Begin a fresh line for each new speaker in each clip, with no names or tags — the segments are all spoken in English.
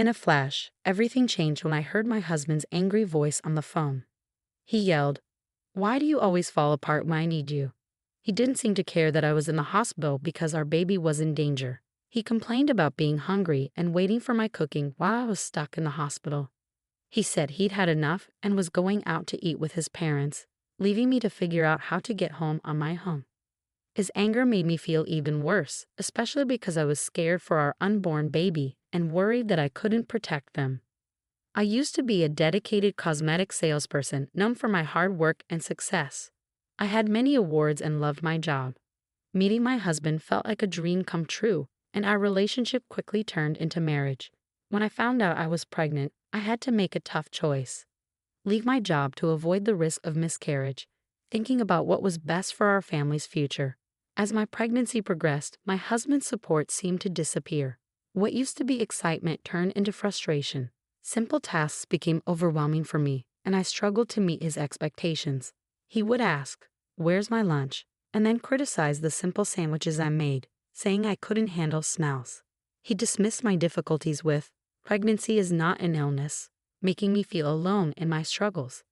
In a flash, everything changed when I heard my husband's angry voice on the phone. He yelled, "Why do you always fall apart when I need you?" He didn't seem to care that I was in the hospital because our baby was in danger. He complained about being hungry and waiting for my cooking while I was stuck in the hospital. He said he'd had enough and was going out to eat with his parents, leaving me to figure out how to get home on my own. His anger made me feel even worse, especially because I was scared for our unborn baby and worried that I couldn't protect them. I used to be a dedicated cosmetic salesperson known for my hard work and success. I had many awards and loved my job. Meeting my husband felt like a dream come true, and our relationship quickly turned into marriage. When I found out I was pregnant, I had to make a tough choice. Leave my job to avoid the risk of miscarriage, thinking about what was best for our family's future. As my pregnancy progressed, my husband's support seemed to disappear. What used to be excitement turned into frustration. Simple tasks became overwhelming for me, and I struggled to meet his expectations. He would ask, "Where's my lunch?" and then criticize the simple sandwiches I made, saying I couldn't handle smells. He dismissed my difficulties with, "Pregnancy is not an illness," making me feel alone in my struggles.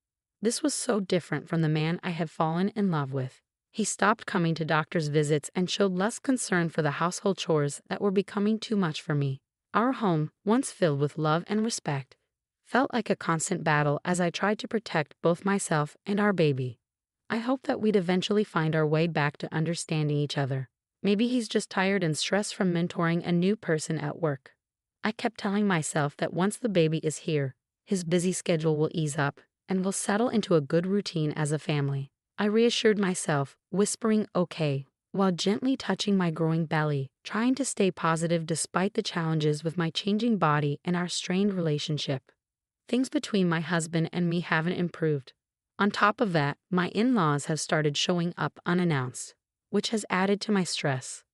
This was so different from the man I had fallen in love with. He stopped coming to doctor's visits and showed less concern for the household chores that were becoming too much for me. Our home, once filled with love and respect, felt like a constant battle as I tried to protect both myself and our baby. I hoped that we'd eventually find our way back to understanding each other. Maybe he's just tired and stressed from mentoring a new person at work. I kept telling myself that once the baby is here, his busy schedule will ease up and we'll settle into a good routine as a family. I reassured myself, whispering "okay," while gently touching my growing belly, trying to stay positive despite the challenges with my changing body and our strained relationship. Things between my husband and me haven't improved. On top of that, my in-laws have started showing up unannounced, which has added to my stress.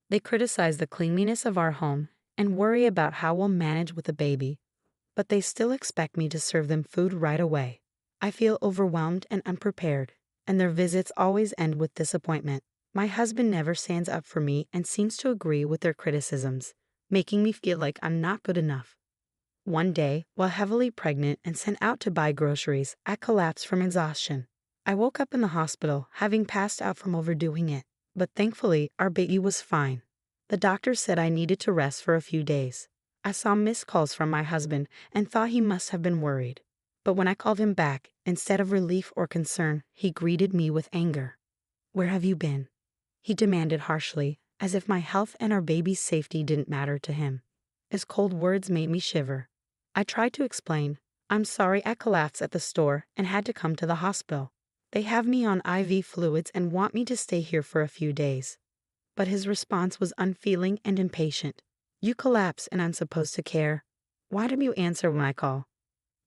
They criticize the cleanliness of our home and worry about how we'll manage with the baby, but they still expect me to serve them food right away. I feel overwhelmed and unprepared, and their visits always end with disappointment. My husband never stands up for me and seems to agree with their criticisms, making me feel like I'm not good enough. One day, while heavily pregnant and sent out to buy groceries, I collapsed from exhaustion. I woke up in the hospital, having passed out from overdoing it, but thankfully, our baby was fine. The doctor said I needed to rest for a few days. I saw missed calls from my husband and thought he must have been worried. But when I called him back, instead of relief or concern, he greeted me with anger. "Where have you been?" he demanded harshly, as if my health and our baby's safety didn't matter to him. His cold words made me shiver. I tried to explain, "I'm sorry I collapsed at the store and had to come to the hospital. They have me on IV fluids and want me to stay here for a few days." But his response was unfeeling and impatient. "You collapse and I'm supposed to care. Why don't you answer when I call?"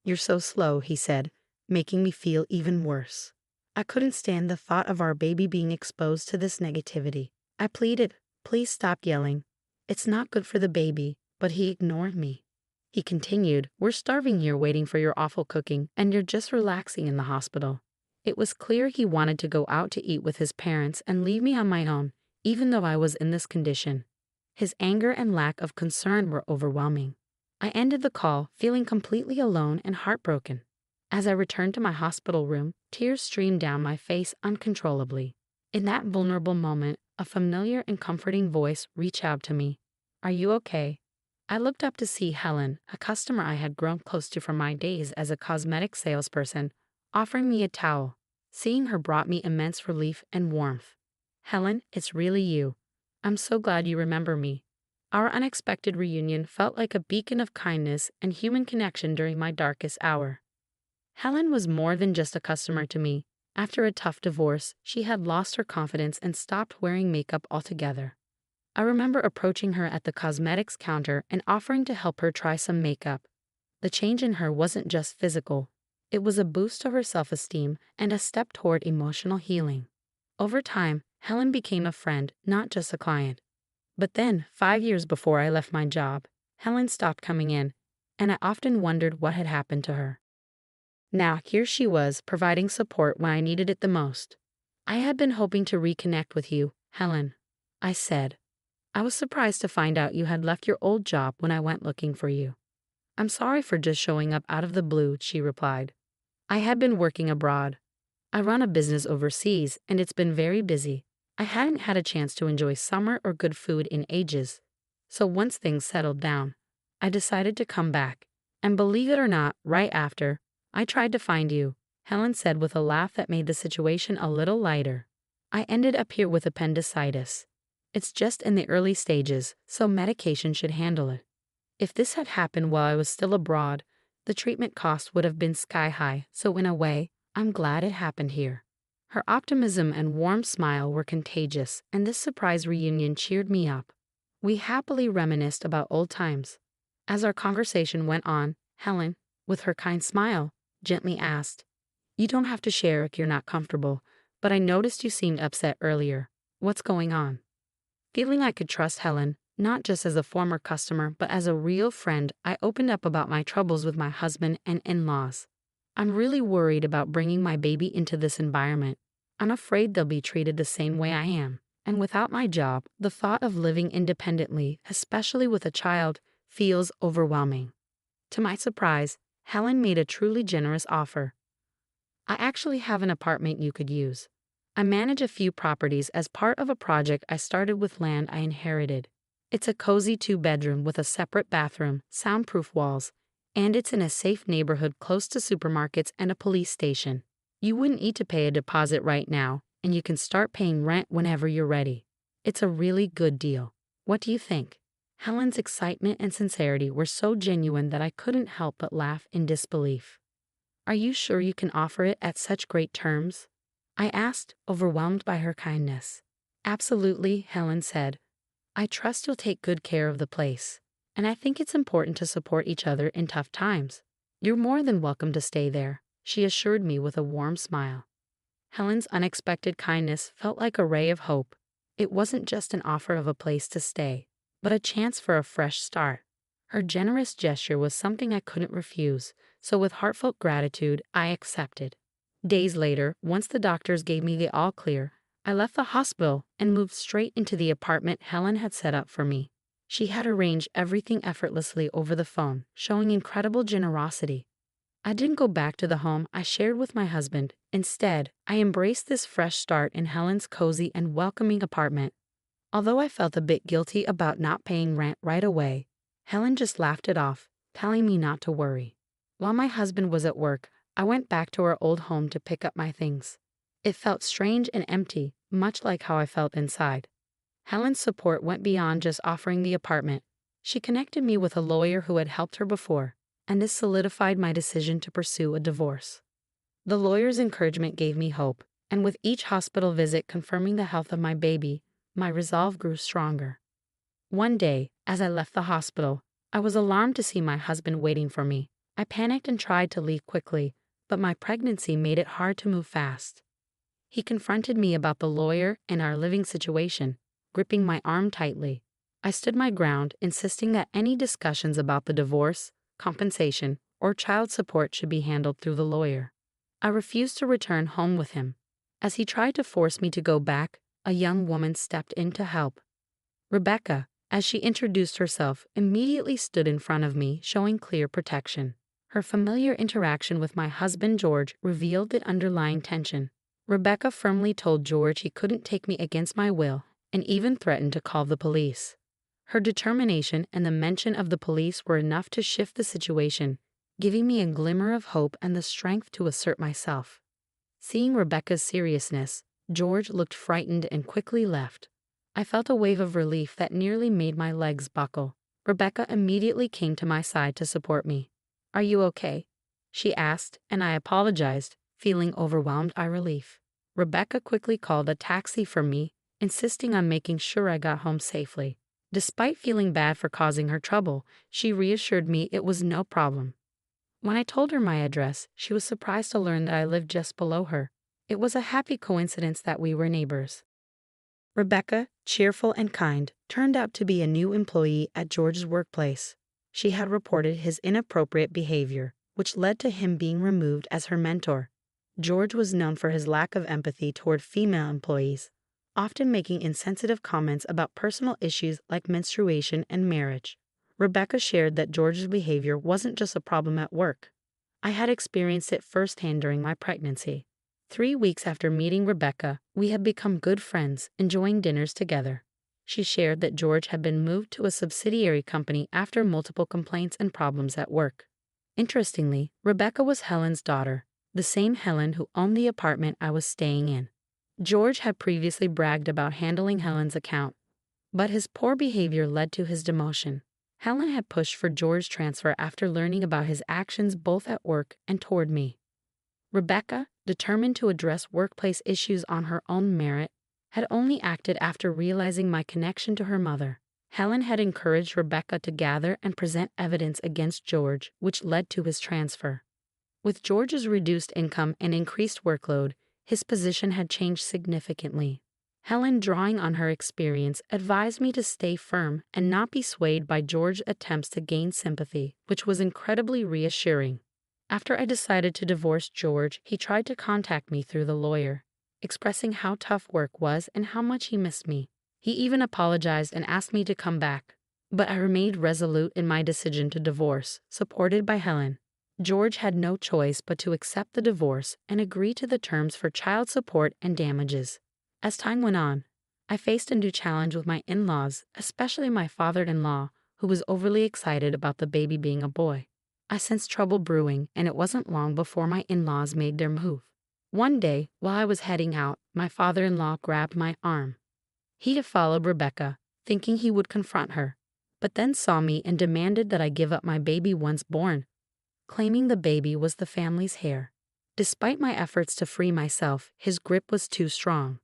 "You're so slow," he said, making me feel even worse. I couldn't stand the thought of our baby being exposed to this negativity. I pleaded, "Please stop yelling. It's not good for the baby," but he ignored me. He continued, "We're starving here waiting for your awful cooking, and you're just relaxing in the hospital." It was clear he wanted to go out to eat with his parents and leave me on my own, even though I was in this condition. His anger and lack of concern were overwhelming. I ended the call, feeling completely alone and heartbroken. As I returned to my hospital room, tears streamed down my face uncontrollably. In that vulnerable moment, a familiar and comforting voice reached out to me. "Are you okay?" I looked up to see Helen, a customer I had grown close to from my days as a cosmetic salesperson, offering me a towel. Seeing her brought me immense relief and warmth. "Helen, it's really you. I'm so glad you remember me." Our unexpected reunion felt like a beacon of kindness and human connection during my darkest hour. Helen was more than just a customer to me. After a tough divorce, she had lost her confidence and stopped wearing makeup altogether. I remember approaching her at the cosmetics counter and offering to help her try some makeup. The change in her wasn't just physical. It was a boost to her self-esteem and a step toward emotional healing. Over time, Helen became a friend, not just a client. But then, 5 years before I left my job, Helen stopped coming in, and I often wondered what had happened to her. Now, here she was, providing support when I needed it the most. "I had been hoping to reconnect with you, Helen," I said. "I was surprised to find out you had left your old job when I went looking for you." "I'm sorry for just showing up out of the blue," she replied. "I had been working abroad. I run a business overseas, and it's been very busy. I hadn't had a chance to enjoy summer or good food in ages. So once things settled down, I decided to come back. And believe it or not, right after, I tried to find you," Helen said with a laugh that made the situation a little lighter. "I ended up here with appendicitis. It's just in the early stages, so medication should handle it. If this had happened while I was still abroad, the treatment cost would have been sky high, so in a way, I'm glad it happened here." Her optimism and warm smile were contagious, and this surprise reunion cheered me up. We happily reminisced about old times. As our conversation went on, Helen, with her kind smile, gently asked, "You don't have to share if you're not comfortable, but I noticed you seemed upset earlier. What's going on?" Feeling I could trust Helen, not just as a former customer but as a real friend, I opened up about my troubles with my husband and in-laws. "I'm really worried about bringing my baby into this environment. I'm afraid they'll be treated the same way I am. And without my job, the thought of living independently, especially with a child, feels overwhelming." To my surprise, Helen made a truly generous offer. "I actually have an apartment you could use. I manage a few properties as part of a project I started with land I inherited. It's a cozy 2-bedroom with a separate bathroom, soundproof walls, and it's in a safe neighborhood close to supermarkets and a police station. You wouldn't need to pay a deposit right now, and you can start paying rent whenever you're ready. It's a really good deal. What do you think?" Helen's excitement and sincerity were so genuine that I couldn't help but laugh in disbelief. "Are you sure you can offer it at such great terms?" I asked, overwhelmed by her kindness. "Absolutely," Helen said. "I trust you'll take good care of the place, and I think it's important to support each other in tough times. You're more than welcome to stay there," she assured me with a warm smile. Helen's unexpected kindness felt like a ray of hope. It wasn't just an offer of a place to stay, but a chance for a fresh start. Her generous gesture was something I couldn't refuse, so with heartfelt gratitude, I accepted. Days later, once the doctors gave me the all clear, I left the hospital and moved straight into the apartment Helen had set up for me. She had arranged everything effortlessly over the phone, showing incredible generosity. I didn't go back to the home I shared with my husband. Instead, I embraced this fresh start in Helen's cozy and welcoming apartment. Although I felt a bit guilty about not paying rent right away, Helen just laughed it off, telling me not to worry. While my husband was at work, I went back to our old home to pick up my things. It felt strange and empty, much like how I felt inside. Helen's support went beyond just offering the apartment. She connected me with a lawyer who had helped her before, and this solidified my decision to pursue a divorce. The lawyer's encouragement gave me hope, and with each hospital visit confirming the health of my baby, my resolve grew stronger. One day, as I left the hospital, I was alarmed to see my husband waiting for me. I panicked and tried to leave quickly, but my pregnancy made it hard to move fast. He confronted me about the lawyer and our living situation, gripping my arm tightly. I stood my ground, insisting that any discussions about the divorce, compensation, or child support should be handled through the lawyer. I refused to return home with him. As he tried to force me to go back, a young woman stepped in to help. Rebecca, as she introduced herself, immediately stood in front of me, showing clear protection. Her familiar interaction with my husband George revealed the underlying tension. Rebecca firmly told George he couldn't take me against my will, and even threatened to call the police. Her determination and the mention of the police were enough to shift the situation, giving me a glimmer of hope and the strength to assert myself. Seeing Rebecca's seriousness, George looked frightened and quickly left. I felt a wave of relief that nearly made my legs buckle. Rebecca immediately came to my side to support me. "Are you okay?" she asked, and I apologized, feeling overwhelmed by relief. Rebecca quickly called a taxi for me, insisting on making sure I got home safely. Despite feeling bad for causing her trouble, she reassured me it was no problem. When I told her my address, she was surprised to learn that I lived just below her. It was a happy coincidence that we were neighbors. Rebecca, cheerful and kind, turned out to be a new employee at George's workplace. She had reported his inappropriate behavior, which led to him being removed as her mentor. George was known for his lack of empathy toward female employees, often making insensitive comments about personal issues like menstruation and marriage. Rebecca shared that George's behavior wasn't just a problem at work. I had experienced it firsthand during my pregnancy. 3 weeks after meeting Rebecca, we had become good friends, enjoying dinners together. She shared that George had been moved to a subsidiary company after multiple complaints and problems at work. Interestingly, Rebecca was Helen's daughter, the same Helen who owned the apartment I was staying in. George had previously bragged about handling Helen's account, but his poor behavior led to his demotion. Helen had pushed for George's transfer after learning about his actions both at work and toward me. Rebecca, determined to address workplace issues on her own merit, had only acted after realizing my connection to her mother. Helen had encouraged Rebecca to gather and present evidence against George, which led to his transfer. With George's reduced income and increased workload, his position had changed significantly. Helen, drawing on her experience, advised me to stay firm and not be swayed by George's attempts to gain sympathy, which was incredibly reassuring. After I decided to divorce George, he tried to contact me through the lawyer, expressing how tough work was and how much he missed me. He even apologized and asked me to come back, but I remained resolute in my decision to divorce, supported by Helen. George had no choice but to accept the divorce and agree to the terms for child support and damages. As time went on, I faced a new challenge with my in-laws, especially my father-in-law, who was overly excited about the baby being a boy. I sensed trouble brewing, and it wasn't long before my in-laws made their move. One day, while I was heading out, my father-in-law grabbed my arm. He had followed Rebecca, thinking he would confront her, but then saw me and demanded that I give up my baby once born, claiming the baby was the family's heir. Despite my efforts to free myself, his grip was too strong.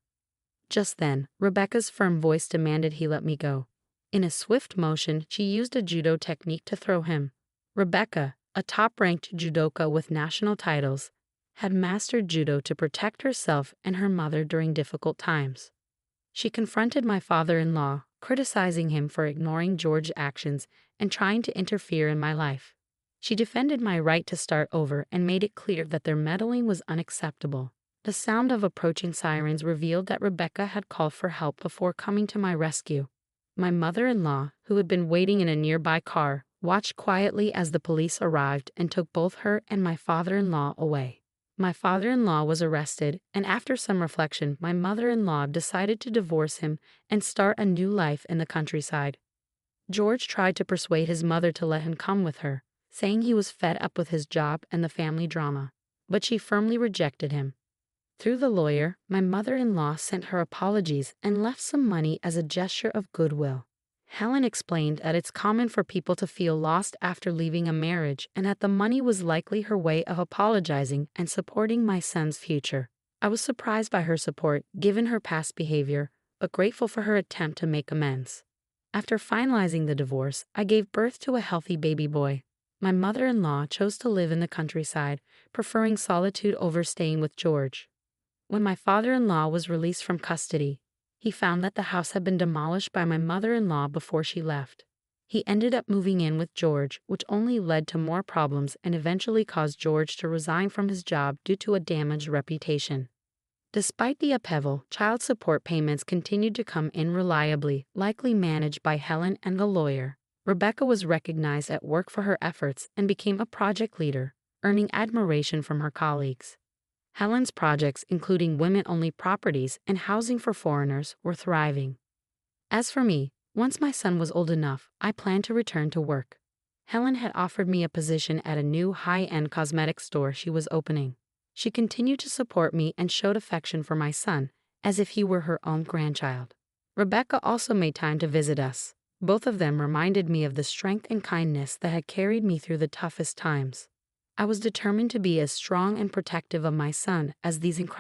Just then, Rebecca's firm voice demanded he let me go. In a swift motion, she used a judo technique to throw him. Rebecca, a top-ranked judoka with national titles, had mastered judo to protect herself and her mother during difficult times. She confronted my father-in-law, criticizing him for ignoring George's actions and trying to interfere in my life. She defended my right to start over and made it clear that their meddling was unacceptable. The sound of approaching sirens revealed that Rebecca had called for help before coming to my rescue. My mother-in-law, who had been waiting in a nearby car, watched quietly as the police arrived and took both her and my father-in-law away. My father-in-law was arrested, and after some reflection, my mother-in-law decided to divorce him and start a new life in the countryside. George tried to persuade his mother to let him come with her, saying he was fed up with his job and the family drama, but she firmly rejected him. Through the lawyer, my mother-in-law sent her apologies and left some money as a gesture of goodwill. Helen explained that it's common for people to feel lost after leaving a marriage and that the money was likely her way of apologizing and supporting my son's future. I was surprised by her support, given her past behavior, but grateful for her attempt to make amends. After finalizing the divorce, I gave birth to a healthy baby boy. My mother-in-law chose to live in the countryside, preferring solitude over staying with George. When my father-in-law was released from custody, he found that the house had been demolished by my mother-in-law before she left. He ended up moving in with George, which only led to more problems and eventually caused George to resign from his job due to a damaged reputation. Despite the upheaval, child support payments continued to come in reliably, likely managed by Helen and the lawyer. Rebecca was recognized at work for her efforts and became a project leader, earning admiration from her colleagues. Helen's projects, including women-only properties and housing for foreigners, were thriving. As for me, once my son was old enough, I planned to return to work. Helen had offered me a position at a new high-end cosmetics store she was opening. She continued to support me and showed affection for my son, as if he were her own grandchild. Rebecca also made time to visit us. Both of them reminded me of the strength and kindness that had carried me through the toughest times. I was determined to be as strong and protective of my son as these incredible